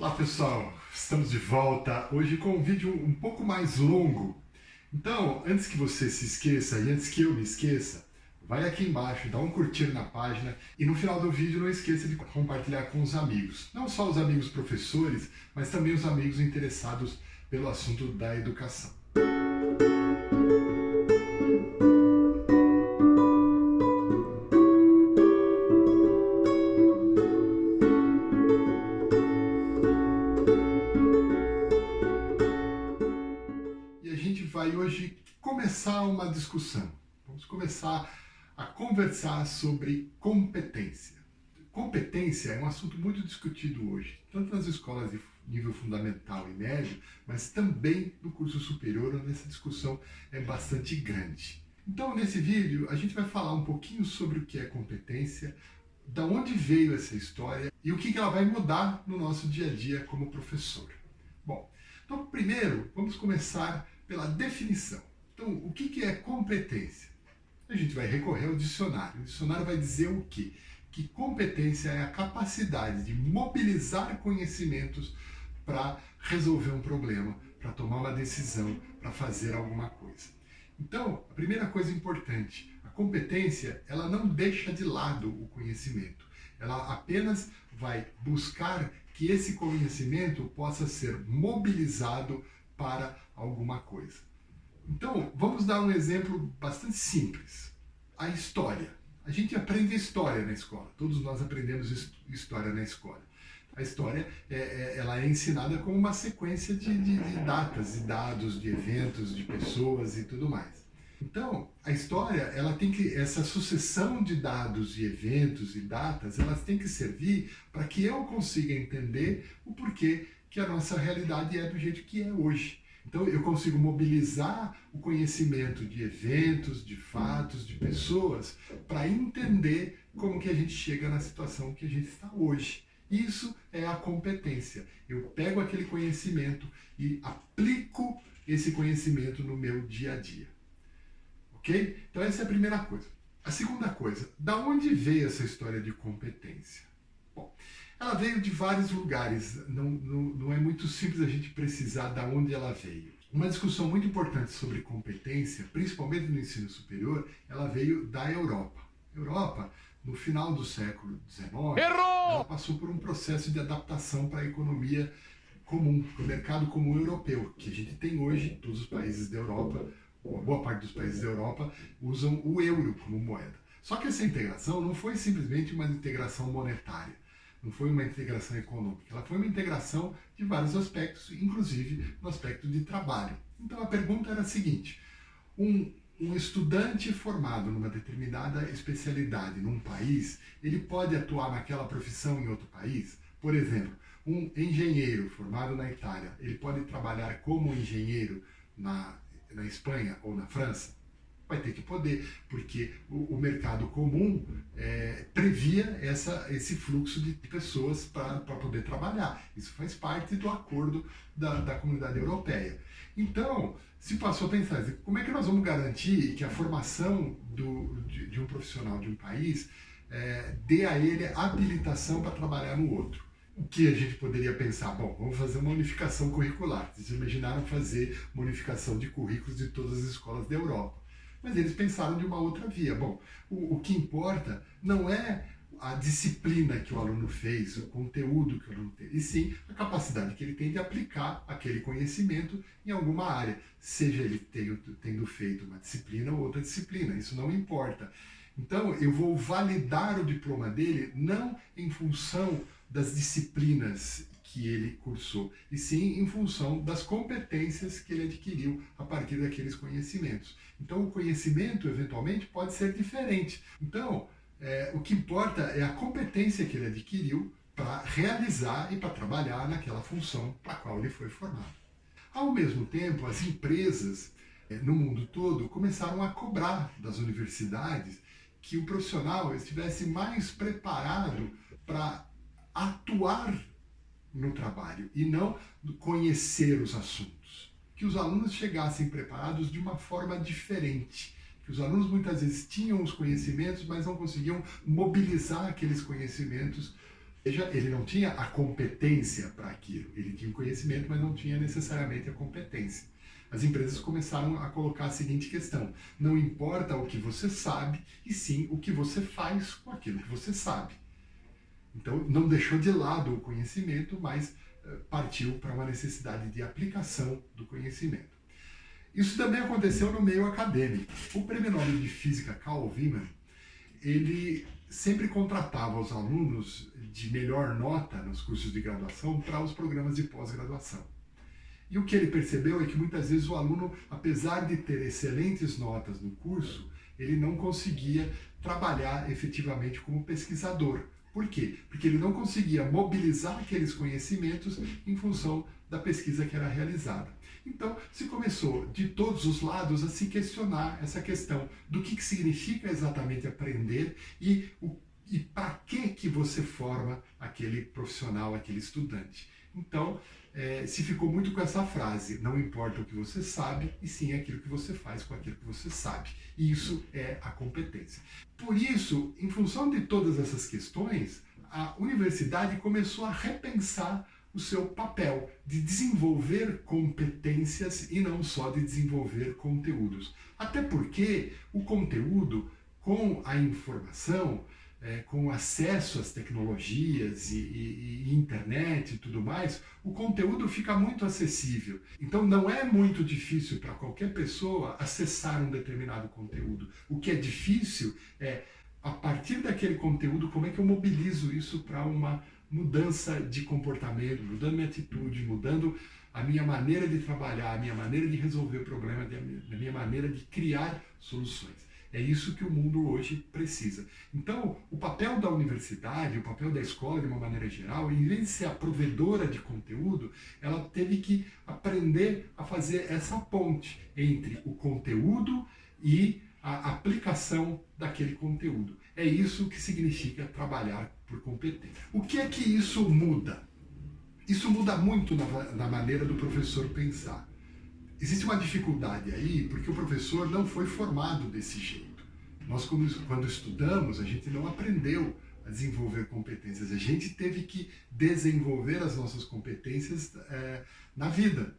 Olá pessoal, estamos de volta hoje com um vídeo um pouco mais longo. Então, antes que você se esqueça e antes que eu me esqueça, vai aqui embaixo, dá um curtir na página e no final do vídeo não esqueça de compartilhar com os amigos. Não só os amigos professores, mas também os amigos interessados pelo assunto da educação. A gente vai hoje começar uma discussão. Vamos começar a conversar sobre competência. Competência é um assunto muito discutido hoje, tanto nas escolas de nível fundamental e médio, mas também no curso superior, onde essa discussão é bastante grande. Então, nesse vídeo, a gente vai falar um pouquinho sobre o que é competência, da onde veio essa história e o que ela vai mudar no nosso dia a dia como professor. Bom, então primeiro vamos começar pela definição. Então, o que é competência? A gente vai recorrer ao dicionário. O dicionário vai dizer o quê? Que competência é a capacidade de mobilizar conhecimentos para resolver um problema, para tomar uma decisão, para fazer alguma coisa. Então, a primeira coisa importante, a competência, ela não deixa de lado o conhecimento. Ela apenas vai buscar que esse conhecimento possa ser mobilizado para alguma coisa. Então, vamos dar um exemplo bastante simples. A história. A gente aprende história na escola. Todos nós aprendemos história na escola. A história ela é ensinada como uma sequência de datas, de dados, de eventos, de pessoas e tudo mais. Então, a história, ela tem que, essa sucessão de dados, de eventos e datas, elas têm que servir para que eu consiga entender o porquê que a nossa realidade é do jeito que é hoje. Então, eu consigo mobilizar o conhecimento de eventos, de fatos, de pessoas, para entender como que a gente chega na situação que a gente está hoje. Isso é a competência. Eu pego aquele conhecimento e aplico esse conhecimento no meu dia a dia. Ok? Então essa é a primeira coisa. A segunda coisa, da onde veio essa história de competência? Bom, ela veio de vários lugares, não é muito simples a gente precisar da onde ela veio. Uma discussão muito importante sobre competência, principalmente no ensino superior, ela veio da Europa. A Europa, no final do século XIX, ela passou por um processo de adaptação para a economia comum, para o mercado comum europeu, que a gente tem hoje, todos os países da Europa, uma boa parte dos países da Europa usam o euro como moeda. Só que essa integração não foi simplesmente uma integração monetária, não foi uma integração econômica, ela foi uma integração de vários aspectos, inclusive no aspecto de trabalho. Então a pergunta era a seguinte, um estudante formado numa determinada especialidade num país, ele pode atuar naquela profissão em outro país? Por exemplo, um engenheiro formado na Itália, ele pode trabalhar como engenheiro na Espanha ou na França? Vai ter que poder, porque o mercado comum previa esse fluxo de pessoas para poder trabalhar. Isso faz parte do acordo da comunidade europeia. Então, se passou a pensar, como é que nós vamos garantir que a formação de um profissional de um país dê a ele habilitação para trabalhar no outro? O que a gente poderia pensar? Bom, vamos fazer uma unificação curricular. Vocês imaginaram fazer uma unificação de currículos de todas as escolas da Europa. Mas eles pensaram de uma outra via. Bom, o que importa não é a disciplina que o aluno fez, o conteúdo que o aluno teve, e sim a capacidade que ele tem de aplicar aquele conhecimento em alguma área, seja ele tendo feito uma disciplina ou outra disciplina, isso não importa. Então, eu vou validar o diploma dele não em função das disciplinas que ele cursou, e sim em função das competências que ele adquiriu a partir daqueles conhecimentos. Então, o conhecimento, eventualmente, pode ser diferente. Então, o que importa é a competência que ele adquiriu para realizar e para trabalhar naquela função para a qual ele foi formado. Ao mesmo tempo, as empresas no mundo todo começaram a cobrar das universidades que o profissional estivesse mais preparado para atuar no trabalho e não conhecer os assuntos. Que os alunos chegassem preparados de uma forma diferente. Que os alunos muitas vezes tinham os conhecimentos, mas não conseguiam mobilizar aqueles conhecimentos Veja, ele não tinha a competência para aquilo. Ele tinha o conhecimento, mas não tinha necessariamente a competência. As empresas começaram a colocar a seguinte questão: não importa o que você sabe, e sim o que você faz com aquilo que você sabe. Então, não deixou de lado o conhecimento, mas partiu para uma necessidade de aplicação do conhecimento. Isso também aconteceu no meio acadêmico. O prêmio Nobel de Física Carl Wieman, ele sempre contratava os alunos de melhor nota nos cursos de graduação para os programas de pós-graduação. E o que ele percebeu é que muitas vezes o aluno, apesar de ter excelentes notas no curso, ele não conseguia trabalhar efetivamente como pesquisador. Por quê? Porque ele não conseguia mobilizar aqueles conhecimentos em função da pesquisa que era realizada. Então, se começou de todos os lados a se questionar essa questão do que significa exatamente aprender e para que você forma aquele profissional, aquele estudante. Então, se ficou muito com essa frase: não importa o que você sabe, e sim aquilo que você faz com aquilo que você sabe. E isso é a competência. Por isso, em função de todas essas questões, a universidade começou a repensar o seu papel de desenvolver competências e não só de desenvolver conteúdos. Até porque o conteúdo, com a informação, com acesso às tecnologias e internet e tudo mais, o conteúdo fica muito acessível. Então não é muito difícil para qualquer pessoa acessar um determinado conteúdo. O que é difícil é, a partir daquele conteúdo, como é que eu mobilizo isso para uma mudança de comportamento, mudando minha atitude, mudando a minha maneira de trabalhar, a minha maneira de resolver o problema, a minha maneira de criar soluções. É isso que o mundo hoje precisa. Então, o papel da universidade, o papel da escola de uma maneira geral, em vez de ser a provedora de conteúdo, ela teve que aprender a fazer essa ponte entre o conteúdo e a aplicação daquele conteúdo. É isso que significa trabalhar por competência. O que é que isso muda? Isso muda muito na maneira do professor pensar. Existe uma dificuldade aí, porque o professor não foi formado desse jeito. Nós, quando estudamos, a gente não aprendeu a desenvolver competências. A gente teve que desenvolver as nossas competências na vida.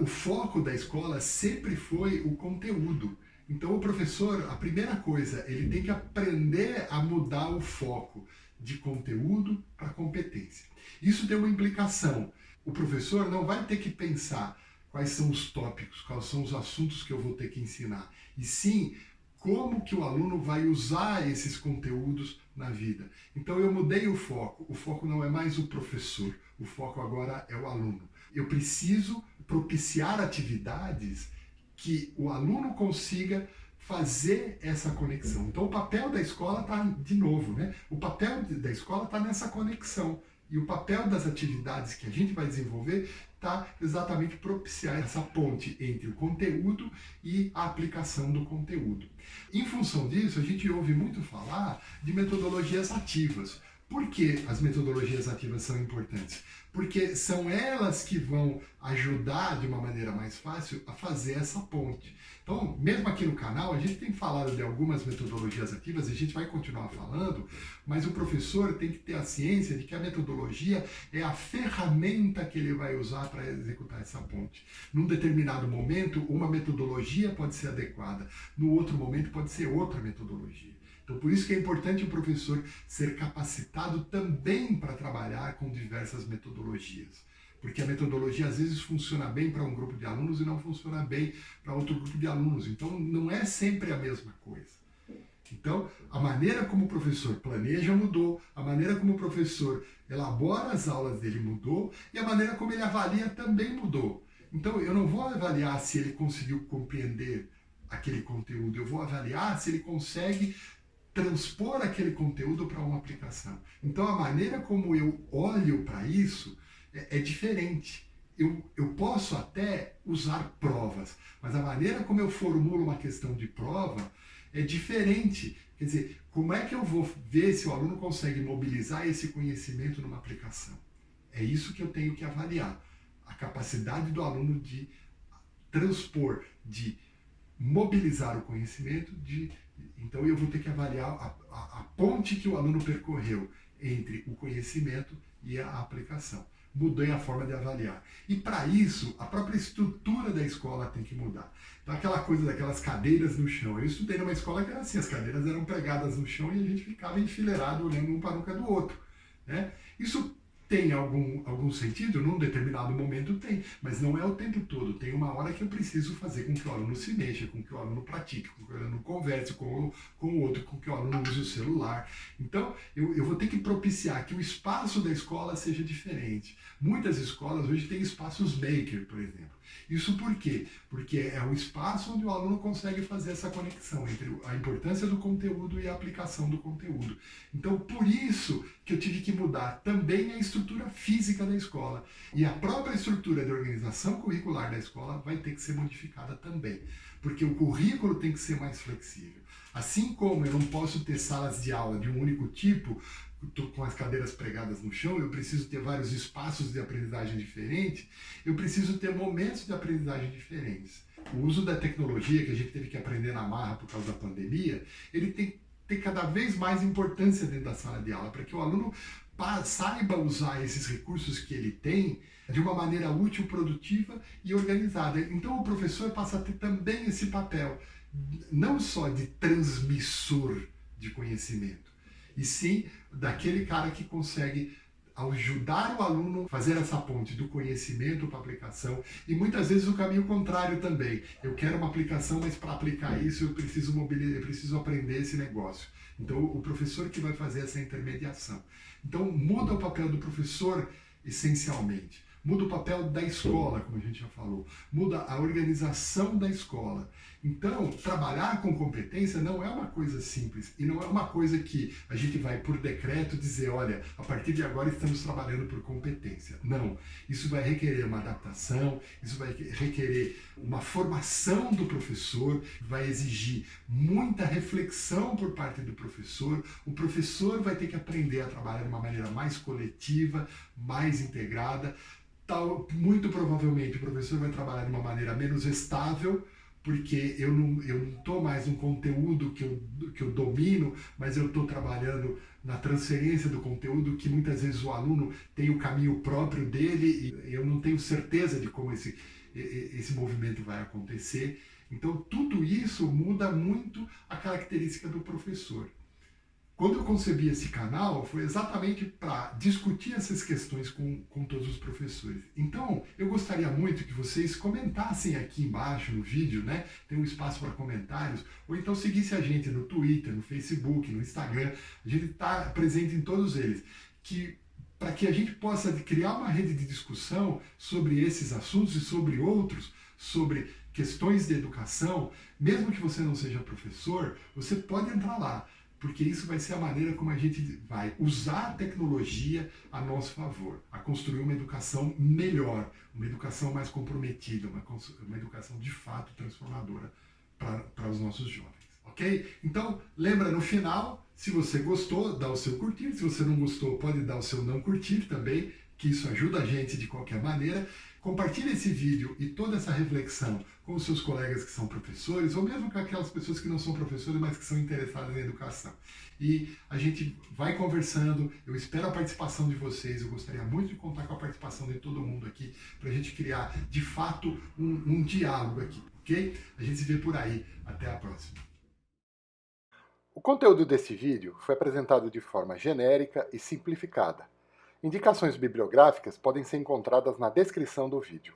O foco da escola sempre foi o conteúdo. Então, o professor, a primeira coisa, ele tem que aprender a mudar o foco de conteúdo para competência. Isso tem uma implicação. O professor não vai ter que pensar quais são os tópicos, quais são os assuntos que eu vou ter que ensinar, e sim como que o aluno vai usar esses conteúdos na vida. Então eu mudei o foco não é mais o professor, o foco agora é o aluno. Eu preciso propiciar atividades que o aluno consiga fazer essa conexão. Então o papel da escola está, de novo, né? O papel da escola está nessa conexão. E o papel das atividades que a gente vai desenvolver está exatamente propiciar essa ponte entre o conteúdo e a aplicação do conteúdo. Em função disso, a gente ouve muito falar de metodologias ativas. Por que as metodologias ativas são importantes? Porque são elas que vão ajudar de uma maneira mais fácil a fazer essa ponte. Então, mesmo aqui no canal, a gente tem falado de algumas metodologias ativas e a gente vai continuar falando, mas o professor tem que ter a ciência de que a metodologia é a ferramenta que ele vai usar para executar essa ponte. Num determinado momento, uma metodologia pode ser adequada, no outro momento pode ser outra metodologia. Então, por isso que é importante o professor ser capacitado também para trabalhar com diversas metodologias. Porque a metodologia às vezes funciona bem para um grupo de alunos e não funciona bem para outro grupo de alunos. Então, não é sempre a mesma coisa. Então, a maneira como o professor planeja mudou, a maneira como o professor elabora as aulas dele mudou e a maneira como ele avalia também mudou. Então, eu não vou avaliar se ele conseguiu compreender aquele conteúdo, eu vou avaliar se ele consegue transpor aquele conteúdo para uma aplicação. Então, a maneira como eu olho para isso é diferente. Eu posso até usar provas, mas a maneira como eu formulo uma questão de prova é diferente. Quer dizer, como é que eu vou ver se o aluno consegue mobilizar esse conhecimento numa aplicação? É isso que eu tenho que avaliar. A capacidade do aluno de transpor, de mobilizar o conhecimento, então eu vou ter que avaliar a ponte que o aluno percorreu entre o conhecimento e a aplicação. Mudei a forma de avaliar. E para isso, a própria estrutura da escola tem que mudar. Então, aquela coisa daquelas cadeiras no chão. Eu estudei numa escola que era assim, as cadeiras eram pregadas no chão e a gente ficava enfileirado olhando um para a nuca do outro. Né? Isso tem algum sentido? Num determinado momento tem, mas não é o tempo todo. Tem uma hora que eu preciso fazer com que o aluno se mexa, com que o aluno pratique, com que o aluno converse com o outro, com que o aluno use o celular. Então, eu vou ter que propiciar que o espaço da escola seja diferente. Muitas escolas hoje têm espaços maker, por exemplo. Isso por quê? Porque é um espaço onde o aluno consegue fazer essa conexão entre a importância do conteúdo e a aplicação do conteúdo. Então, por isso que eu tive que mudar também a estrutura física da escola. E a própria estrutura de organização curricular da escola vai ter que ser modificada também. Porque o currículo tem que ser mais flexível. Assim como eu não posso ter salas de aula de um único tipo, com as cadeiras pregadas no chão, eu preciso ter vários espaços de aprendizagem diferentes, eu preciso ter momentos de aprendizagem diferentes. O uso da tecnologia, que a gente teve que aprender na marra por causa da pandemia, ele tem que ter cada vez mais importância dentro da sala de aula, para que o aluno saiba usar esses recursos que ele tem de uma maneira útil, produtiva e organizada. Então o professor passa a ter também esse papel, não só de transmissor de conhecimento, e sim daquele cara que consegue ajudar o aluno a fazer essa ponte do conhecimento para a aplicação, e muitas vezes o caminho contrário também. Eu quero uma aplicação, mas para aplicar isso eu preciso aprender esse negócio. Então o professor que vai fazer essa intermediação. Então muda o papel do professor essencialmente. Muda o papel da escola, como a gente já falou. Muda a organização da escola. Então, trabalhar com competência não é uma coisa simples. E não é uma coisa que a gente vai, por decreto, dizer, olha, a partir de agora estamos trabalhando por competência. Não. Isso vai requerer uma adaptação, isso vai requerer uma formação do professor, vai exigir muita reflexão por parte do professor. O professor vai ter que aprender a trabalhar de uma maneira mais coletiva, mais integrada. Muito provavelmente o professor vai trabalhar de uma maneira menos estável, porque eu não estou mais no conteúdo que eu domino, mas eu estou trabalhando na transferência do conteúdo, que muitas vezes o aluno tem o caminho próprio dele e eu não tenho certeza de como esse movimento vai acontecer. Então tudo isso muda muito a característica do professor. Quando eu concebi esse canal, foi exatamente para discutir essas questões com todos os professores. Então, eu gostaria muito que vocês comentassem aqui embaixo no vídeo, né? Tem um espaço para comentários, ou então seguisse a gente no Twitter, no Facebook, no Instagram. A gente está presente em todos eles. Para que a gente possa criar uma rede de discussão sobre esses assuntos e sobre outros, sobre questões de educação. Mesmo que você não seja professor, você pode entrar lá, porque isso vai ser a maneira como a gente vai usar a tecnologia a nosso favor, a construir uma educação melhor, uma educação mais comprometida, uma educação de fato transformadora para os nossos jovens, ok? Então, lembra no final, se você gostou, dá o seu curtir, se você não gostou, pode dar o seu não curtir também, que isso ajuda a gente de qualquer maneira. Compartilhe esse vídeo e toda essa reflexão com os seus colegas que são professores, ou mesmo com aquelas pessoas que não são professores, mas que são interessadas em educação. E a gente vai conversando, eu espero a participação de vocês, eu gostaria muito de contar com a participação de todo mundo aqui, para a gente criar, de fato, um diálogo aqui, ok? A gente se vê por aí. Até a próxima. O conteúdo desse vídeo foi apresentado de forma genérica e simplificada. Indicações bibliográficas podem ser encontradas na descrição do vídeo.